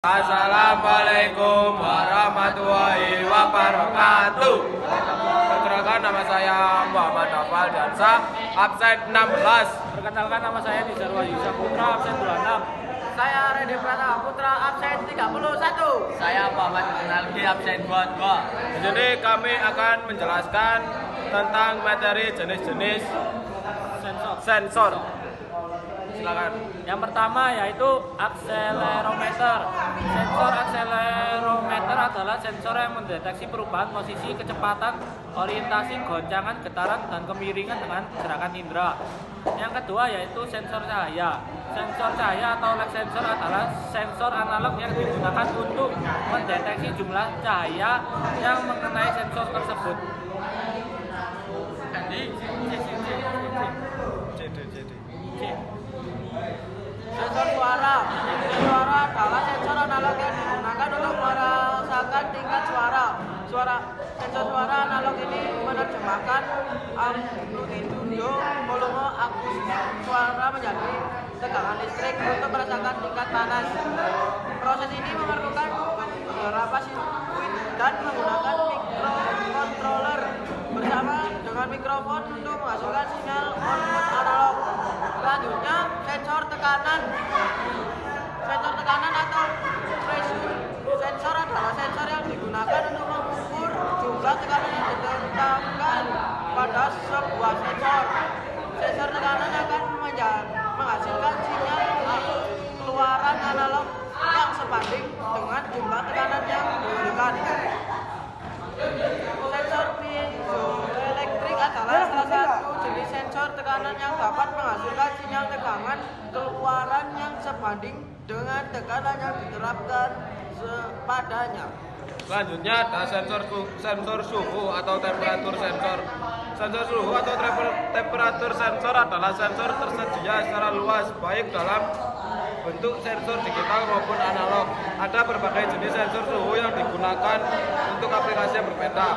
Assalamualaikum warahmatullahi wabarakatuh. Perkenalkan, nama saya Muhammad Nafal Dansa, absen 16. Perkenalkan, nama saya Nizar Wahyu Saputra, absen 26. Saya Redi Pratama Putra, absen 31. Saya Muhammad Nalgi, absen 22. Di sini kami akan menjelaskan tentang materi jenis-jenis sensor. Silakan. Yang pertama yaitu akselerometer. Sensor akselerometer adalah sensor yang mendeteksi perubahan posisi, kecepatan, orientasi, goncangan, getaran, dan kemiringan dengan gerakan indera. Yang kedua yaitu sensor cahaya. Sensor cahaya atau light sensor adalah sensor analog yang digunakan untuk mendeteksi jumlah cahaya yang mengenai sensor tersebut. Sensor suara. Sensor suara adalah sensor analog yang digunakan untuk merasakan tingkat suara. Sensor suara analog ini menerjemahkan amplitudo, volume, akustik suara menjadi tegangan listrik untuk merasakan tingkat panas. Proses ini memerlukan beberapa sirkuit dan menggunakan microcontroller bersama dengan mikrofon untuk menghasilkan sinyal output analog. Selanjutnya, sensor tekanan. Sensor tekanan atau pressure sensor adalah sensor yang digunakan untuk mengukur jumlah tekanan yang ditetapkan pada sebuah sensor. Sensor tekanan akan menghasilkan sinyal keluaran analog yang sebanding dengan jumlah tekanan yang diberikan. Sensor piezoelektrik adalah salah satu jenis sensor tekanan yang dapat menghasilkan sinyal tegangan keluaran yang sebanding dengan tekanan yang diterapkan padanya. Selanjutnya ada sensor suhu atau temperatur sensor. Sensor suhu atau temperatur sensor adalah sensor tersedia secara luas baik dalam bentuk sensor digital maupun analog. Ada berbagai jenis sensor suhu yang digunakan untuk aplikasi yang berbeda.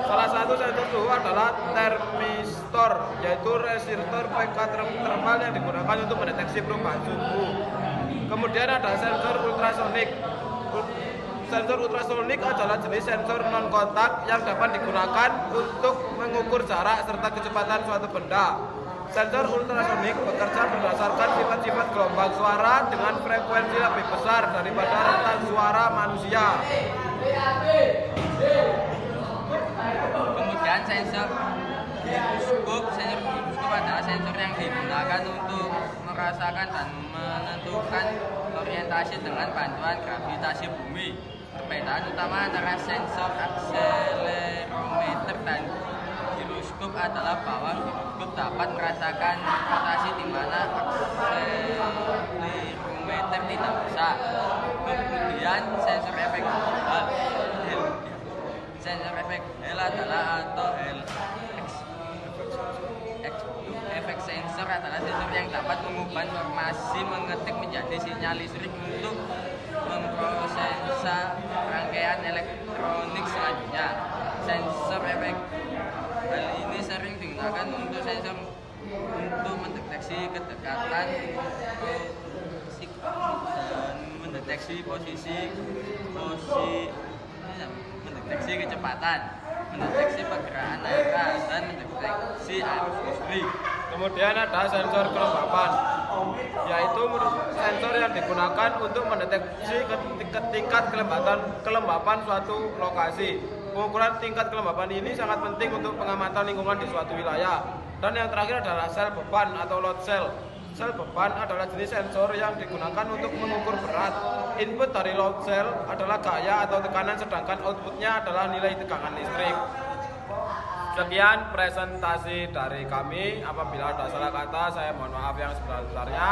Salah satu sensor suhu adalah termistor, yaitu resistor pekat termal yang digunakan untuk mendeteksi perubahan suhu. Kemudian ada sensor ultrasonik. Sensor ultrasonik adalah jenis sensor non-kontak yang dapat digunakan untuk mengukur jarak serta kecepatan suatu benda. Sensor ultrasonik bekerja berdasarkan sifat-sifat gelombang suara dengan frekuensi lebih besar daripada rentan suara manusia. Kemudian sensor giroskop. Sensor giroskop adalah sensor yang digunakan untuk merasakan dan menentukan orientasi dengan bantuan gravitasi bumi. Perbedaan utama antara sensor akselerometer dan giroskop adalah bahwa giroskop dapat merasakan rotasi di mana akselerometer tidak bisa. Kemudian sensor efek Hall. Sensor efek Hall adalah efek sensor adalah sensor yang dapat mengubah informasi mengetik menjadi sinyal listrik untuk memprosesa rangkaian elektronik selanjutnya. Sensor efek Hall ini sering digunakan untuk sensor untuk mendeteksi kedekatan, mendeteksi mendeteksi kecepatan, mendeteksi pergerakan air dan mendeteksi arus listrik. Kemudian ada sensor kelembapan, yaitu sensor yang digunakan untuk mendeteksi tingkat kelembapan suatu lokasi. Pengukuran tingkat kelembapan ini sangat penting untuk pengamatan lingkungan di suatu wilayah. Dan yang terakhir adalah sel beban atau load cell. Sel beban adalah jenis sensor yang digunakan untuk mengukur berat. Input dari load cell adalah gaya atau tekanan, sedangkan outputnya adalah nilai tegangan listrik. Sekian presentasi dari kami. Apabila ada salah kata, saya mohon maaf yang sebesar-besarnya.